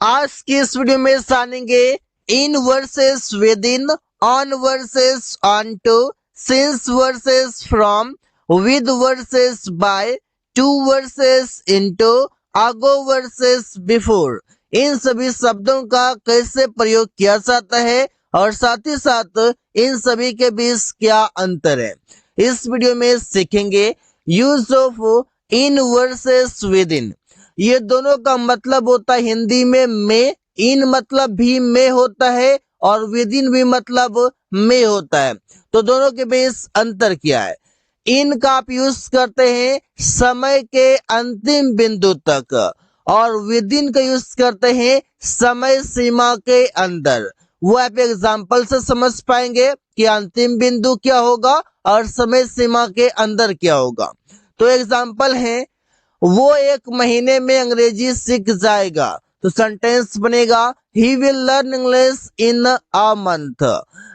आज की इस वीडियो में जानेंगे in versus with in, on versus on to, since versus from, with versus by, to versus into, ago versus before. इन सभी शब्दों का कैसे प्रयोग किया जाता है और साथ ही साथ इन सभी के बीच क्या अंतर है, इस वीडियो में सीखेंगे। Use of in versus with इन, ये दोनों का मतलब होता है हिंदी में, इन मतलब भी में होता है और विद इन भी मतलब में होता है। तो दोनों के बीच अंतर क्या है? इन का आप यूज करते हैं समय के अंतिम बिंदु तक और विद इन का यूज करते हैं समय सीमा के अंदर। वो आप एग्जाम्पल से समझ पाएंगे कि अंतिम बिंदु क्या होगा और समय सीमा के अंदर क्या होगा। तो एग्जाम्पल है, वो एक महीने में अंग्रेजी सीख जाएगा। तो सेंटेंस बनेगा he will learn English in a month.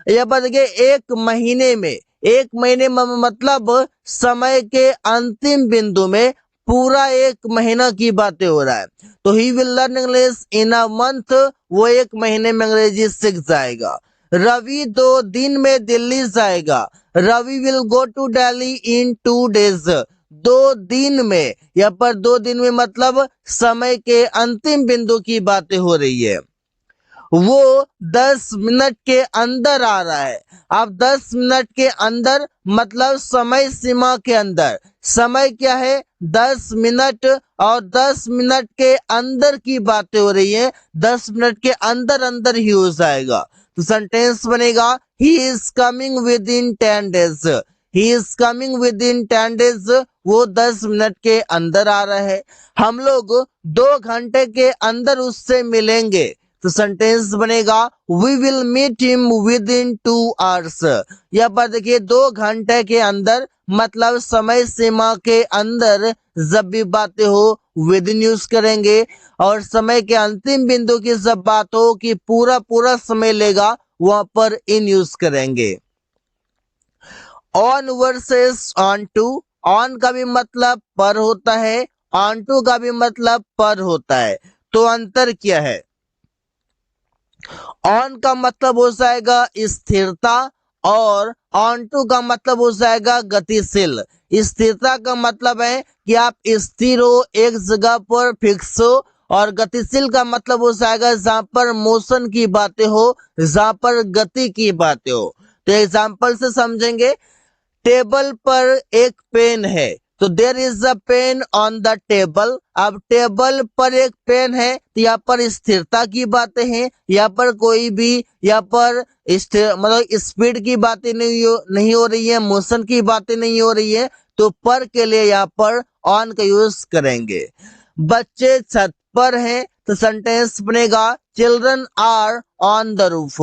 यह बताइए एक महीने में मतलब समय के अंतिम बिंदु में पूरा एक महीना की बातें हो रहा है। तो he will learn English in a month, वो एक महीने में अंग्रेजी सीख जाएगा। रवि 2 दिन में दिल्ली जाएगा। Ravi will go to Delhi in 2 days। 2 दिन में, यहाँ पर 2 दिन में मतलब समय के अंतिम बिंदु की बातें हो रही है। वो 10 मिनट के अंदर आ रहा है। अब 10 मिनट के अंदर मतलब समय सीमा के अंदर। समय क्या है? 10 मिनट, और 10 मिनट के अंदर की बातें हो रही है। 10 मिनट के अंदर अंदर ही हो जाएगा। तो सेंटेंस बनेगा he is coming with in 10 days। He is coming with in 10 days, वो 10 मिनट के अंदर आ रहा है। हम लोग 2 घंटे के अंदर उससे मिलेंगे। तो सेंटेंस बनेगा we will meet him within 2 hours। यहाँ पर देखिए 2 घंटे के अंदर मतलब समय सीमा के अंदर जब भी बातें हो विद इन यूज करेंगे, और समय के अंतिम बिंदु की जब बात हो कि पूरा पूरा समय लेगा, वहां पर इन यूज करेंगे। On versus on to, on का भी मतलब पर होता है, ऑन टू का भी मतलब पर होता है। तो अंतर क्या है? ऑन का मतलब हो जाएगा स्थिरता और ऑन टू का मतलब हो जाएगा गतिशील। स्थिरता का मतलब है कि आप स्थिर हो, एक जगह पर फिक्स हो, और गतिशील का मतलब हो जाएगा जहां पर मोशन की बातें हो, जहां पर गति की बातें हो। तो एग्जाम्पल से समझेंगे। टेबल पर एक पेन है, तो there is a pain on the table. अब टेबल पर एक पेन है, तो यहाँ पर स्थिरता की बातें हैं। यहाँ पर कोई भी यहाँ पर मतलब स्पीड की बातें नहीं हो रही है, मोशन की बातें नहीं हो रही है। तो पर के लिए यहाँ पर ऑन का यूज करेंगे। बच्चे छत पर हैं, तो सेंटेंस बनेगा children are on the roof.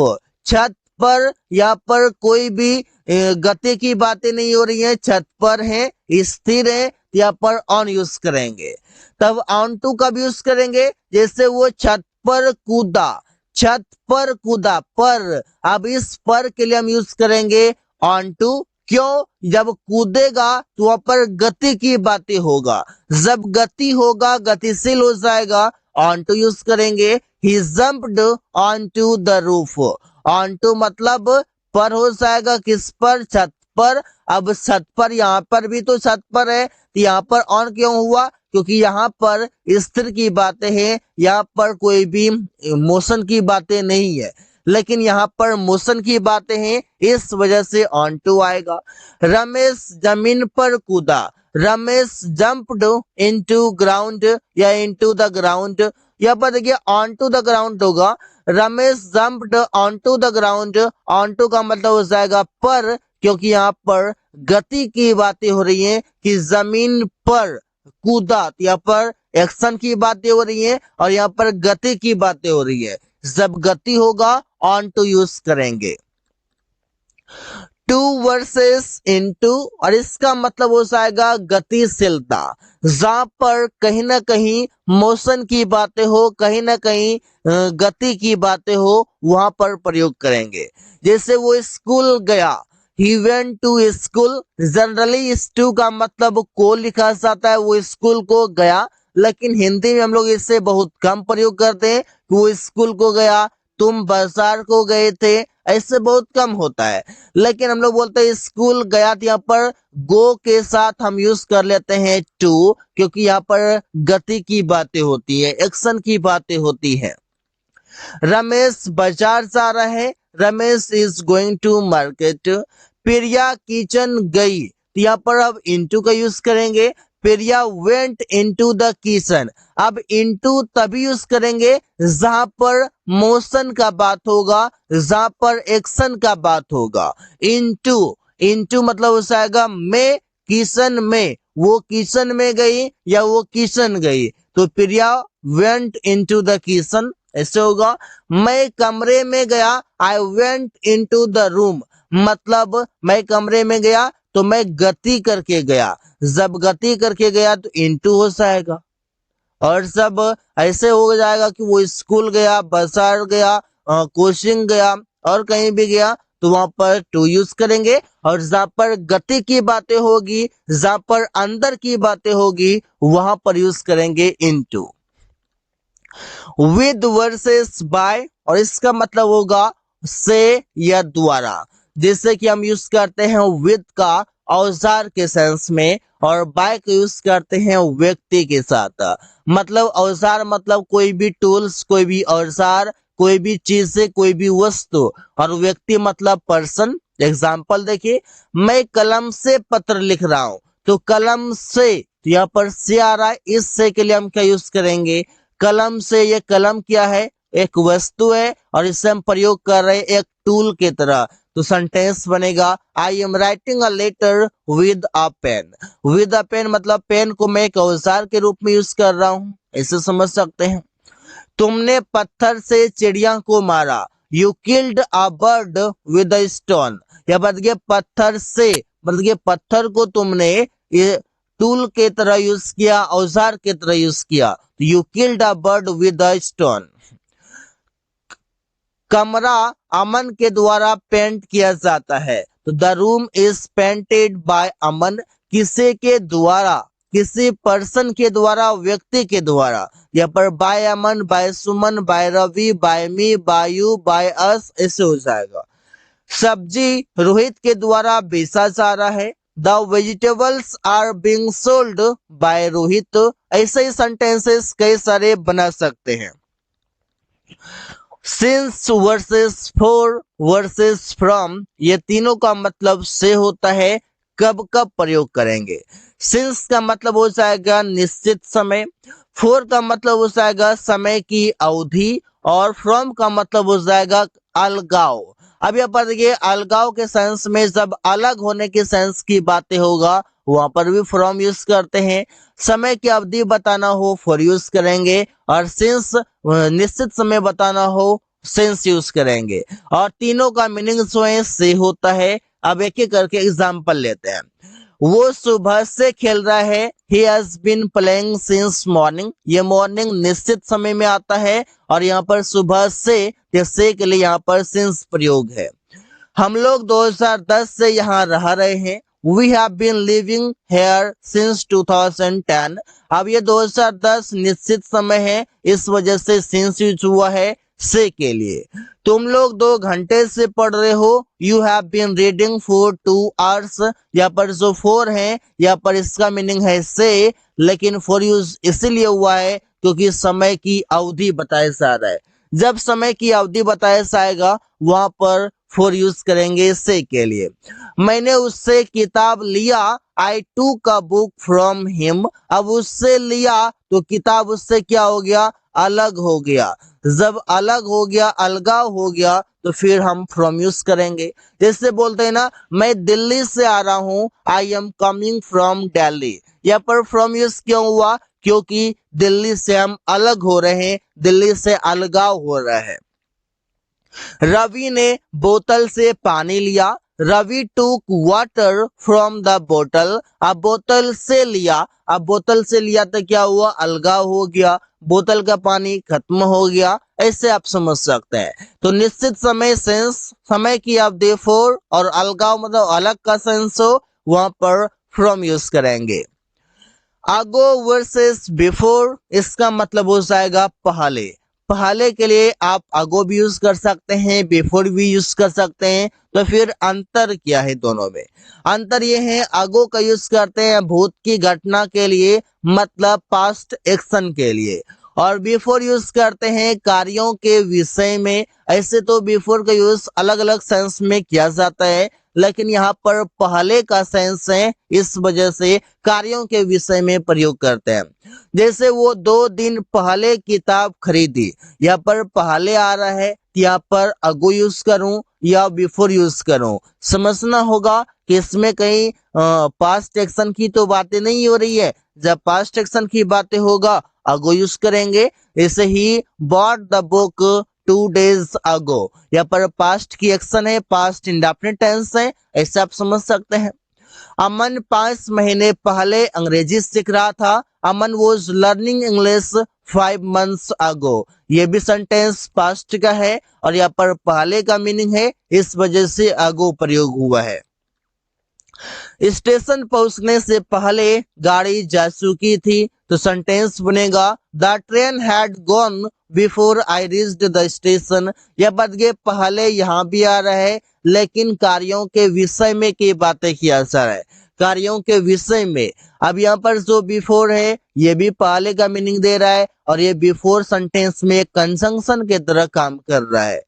छत पर यहाँ पर कोई भी गति की बातें नहीं हो रही है, छत पर है, स्थिर है, यहाँ पर ऑन यूज करेंगे। तब ऑन टू का भी यूज करेंगे, जैसे वो छत पर कूदा। छत पर कूदा, पर अब इस पर के लिए हम यूज करेंगे ऑन टू। क्यों? जब कूदेगा तो वहां पर गति की बातें होगा। जब गति होगा, गतिशील हो जाएगा, ऑन टू यूज करेंगे। He jumped on to the roof. Onto मतलब पर हो जाएगा, किस पर? छत पर। अब छत पर, यहाँ पर भी तो छत पर है, तो यहाँ पर ऑन क्यों हुआ? क्योंकि यहाँ पर स्थिर की बातें हैं, यहाँ पर कोई भी मोशन की बातें नहीं है, लेकिन यहाँ पर मोशन की बातें हैं, इस वजह से ऑन टू आएगा। रमेश जमीन पर कूदा। रमेश जंप्ड इनटू ग्राउंड या इनटू द ग्राउंड। यहाँ पर देखिए ऑन टू द ग्राउंड होगा। Ramesh jumped on to the ground. On to का मतलब हो जाएगा पर, क्योंकि यहाँ पर गति की बातें हो रही हैं कि जमीन पर कूदा। यहाँ पर एक्शन की बातें हो रही हैं और यहाँ पर गति की बातें हो रही है। जब गति होगा ऑन टू यूज करेंगे। टू वर्सेस इनटू, और इसका मतलब हो जाएगा गतिशीलता। जहां पर कहीं ना कहीं मोशन की बातें हो, कहीं ना कहीं गति की बातें हो, वहां पर प्रयोग करेंगे। जैसे वो स्कूल गया, he went to school. Generally इस टू का मतलब को लिखा जाता है, वो स्कूल को गया। लेकिन हिंदी में हम लोग इससे बहुत कम प्रयोग करते हैं कि वो स्कूल को गया, तुम बाजार को गए थे, ऐसे बहुत कम होता है। लेकिन हम लोग बोलते हैं स्कूल गया, तो यहाँ पर गो के साथ हम यूज कर लेते हैं टू, क्योंकि यहाँ पर गति की बातें होती है, एक्शन की बातें होती है। रमेश बाजार जा रहा है, Ramesh is going to market. Priya kitchen गई, तो यहाँ पर अब इनटू का यूज करेंगे। Priya went into the kitchen. अब इनटू तभी यूज करेंगे जहां पर मोशन का बात होगा, जहां पर एक्शन का बात होगा। इनटू, इनटू मतलब हो जाएगा में, किचन में, वो किचन में गई या वो किचन गई, तो प्रिया वेंट इनटू द किचन ऐसे होगा। मैं कमरे में गया, I went into the room, मतलब मैं कमरे में गया तो मैं गति करके गया, जब गति करके गया तो इनटू हो जाएगा। और सब ऐसे हो जाएगा कि वो स्कूल गया, बाजार गया, कोचिंग गया और कहीं भी गया तो वहां पर टू यूज करेंगे। और जहां पर गति की बातें होगी, जहां पर अंदर की बातें होगी, वहां पर यूज करेंगे इनटू। विद वर्सेस बाय, और इसका मतलब होगा से या द्वारा। जैसे कि हम यूज करते हैं विद का औजार के सेंस में, और बाय का यूज करते हैं व्यक्ति के साथ। मतलब औजार मतलब कोई भी टूल्स, कोई भी औजार, कोई भी चीज से, कोई भी वस्तु, और व्यक्ति मतलब पर्सन। एग्जाम्पल देखिए, मैं कलम से पत्र लिख रहा हूं, तो कलम से, तो यहाँ पर से आ रहा है, इस से के लिए हम क्या यूज करेंगे, कलम से। ये कलम क्या है, एक वस्तु है, और इससे हम प्रयोग कर रहे हैं एक टूल की तरह। तो सेंटेंस बनेगा, I am writing a letter with a pen. With a pen मतलब पेन को मैं एक औजार के रूप में यूज कर रहा हूं, ऐसे समझ सकते हैं। तुमने पत्थर से चिड़िया को मारा, you killed a bird with a stone. या बताइए पत्थर से, मतलब पत्थर को तुमने ये टूल के तरह यूज किया, औजार के तरह यूज किया, you killed a bird with a stone. कमरा अमन के द्वारा पेंट किया जाता है, तो the room is painted by Aman. किसी के द्वारा, किसी पर्सन के द्वारा, व्यक्ति के द्वारा। यहाँ पर by Aman, by Suman, by Ravi, by me, by you, by us ऐसे हो जाएगा। सब्जी रोहित के द्वारा बेचा जा रहा है, the vegetables are being sold by Rohit. ऐसे ही सेंटेंसेस कई सारे बना सकते हैं। Since versus for versus from, ये तीनों का मतलब से होता है। कब कब प्रयोग करेंगे, सिंस का मतलब हो जाएगा निश्चित समय, फॉर का मतलब हो जाएगा समय की अवधि, और फ्रॉम का मतलब हो जाएगा अलगाव। अब यहाँ पर देखिए अलगाव के सेंस में जब अलग होने के सेंस की बातें होगा, वहां पर भी फ्रॉम यूज करते हैं। समय की अवधि बताना हो फॉर यूज करेंगे, और सिंस निश्चित समय बताना हो सिंस यूज करेंगे। और तीनों का मीनिंग जो है से होता है। अब एक एक करके एग्जांपल लेते हैं। वो सुबह से खेल रहा है, he has been playing since morning. ये मॉर्निंग निश्चित समय में आता है, और यहाँ पर सुबह से के लिए यहाँ पर सिंस प्रयोग है। हम लोग 2010 से यहाँ रह रहे हैं, we have been living here since 2010। अब ये 2010 निश्चित समय है, इस वजह से सिंस यूज हुआ है से के लिए। तुम लोग 2 घंटे से पढ़ रहे हो, you have been reading for 2 hours. यहाँ पर जो फोर है, यहाँ पर इसका मीनिंग है से, लेकिन फॉर यूज इसीलिए हुआ है क्योंकि समय की अवधि बताया जा रहा है। जब समय की अवधि बताया जाएगा, वहां पर फॉर यूज करेंगे से के लिए। मैंने उससे किताब लिया, आई टूक अ बुक फ्रॉम हिम। अब उससे लिया तो किताब उससे क्या हो गया, अलग हो गया। जब अलग हो गया, अलगाव हो गया, तो फिर हम फ्रॉम यूज करेंगे। जैसे बोलते हैं ना, मैं दिल्ली से आ रहा हूं, I am coming from Delhi. यहाँ पर फ्रॉम यूज क्यों हुआ, क्योंकि दिल्ली से हम अलग हो रहे हैं, दिल्ली से अलगाव हो रहा है। रवि ने बोतल से पानी लिया, रवि टूक वाटर फ्रॉम द बोतल। अब बोतल से लिया, अब बोतल से लिया तो क्या हुआ, अलगाव हो गया, बोतल का पानी खत्म हो गया। ऐसे आप समझ सकते हैं। तो निश्चित समय सेंस, समय की अवधि फोर, और अलगाव मतलब अलग का सेंस हो, वहां पर फ्रॉम यूज करेंगे। अगो वर्सेस बिफोर, इसका मतलब हो जाएगा पहले। पहले के लिए आप अगो भी यूज कर सकते हैं, बिफोर भी यूज कर सकते हैं। तो फिर अंतर क्या है दोनों में? अंतर ये है, अगो का यूज करते हैं भूत की घटना के लिए, मतलब पास्ट एक्शन के लिए, और बिफोर यूज करते हैं कार्यों के विषय में। ऐसे तो बिफोर का यूज अलग अलग सेंस में किया जाता है, लेकिन यहाँ पर पहले का सेंस है, इस वजह से कार्यों के विषय में प्रयोग करते हैं। जैसे वो 2 दिन पहले किताब खरीदी, यहाँ पर पहले आ रहा है, यहाँ पर अगो यूज करूं या बिफोर यूज करूं, समझना होगा कि इसमें कहीं पास्ट एक्शन की तो बातें नहीं हो रही है। जब पास्ट एक्शन की बातें होगा अगो यूज करेंगे। ऐसे he bought the book 2 days अगो, यहाँ पर पास्ट की एक्शन है, पास्ट इंडेफिनिट टेंस है, ऐसे आप समझ सकते हैं। अमन 5 महीने पहले अंग्रेजी सीख रहा था। अमन वॉज लर्निंग इंग्लिश 5 months अगो, ये भी सेंटेंस पास्ट का है और यहाँ पर पहले का मीनिंग है, इस वजह से अगो प्रयोग हुआ है। स्टेशन पहुंचने से पहले गाड़ी जा चुकी थी, तो सेंटेंस बनेगा the train had gone before I reached the station. यह बद के पहले यहाँ भी आ रहा है, लेकिन कार्यों के विषय में की बातें किया जा रहा है, कार्यों के विषय में। अब यहाँ पर जो बिफोर है ये भी पहले का मीनिंग दे रहा है, और ये बिफोर सेंटेंस में कंजंक्शन के तरह काम कर रहा है।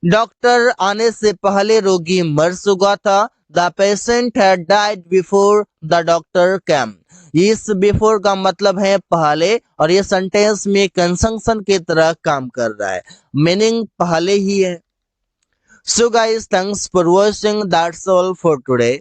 डॉक्टर आने से पहले रोगी मर चुका था। The patient had died before the doctor केम। इस बिफोर का मतलब है पहले, और ये सेंटेंस में कंजंक्शन की तरह काम कर रहा है, मीनिंग पहले ही है। So guys, thanks for watching. That's all for today.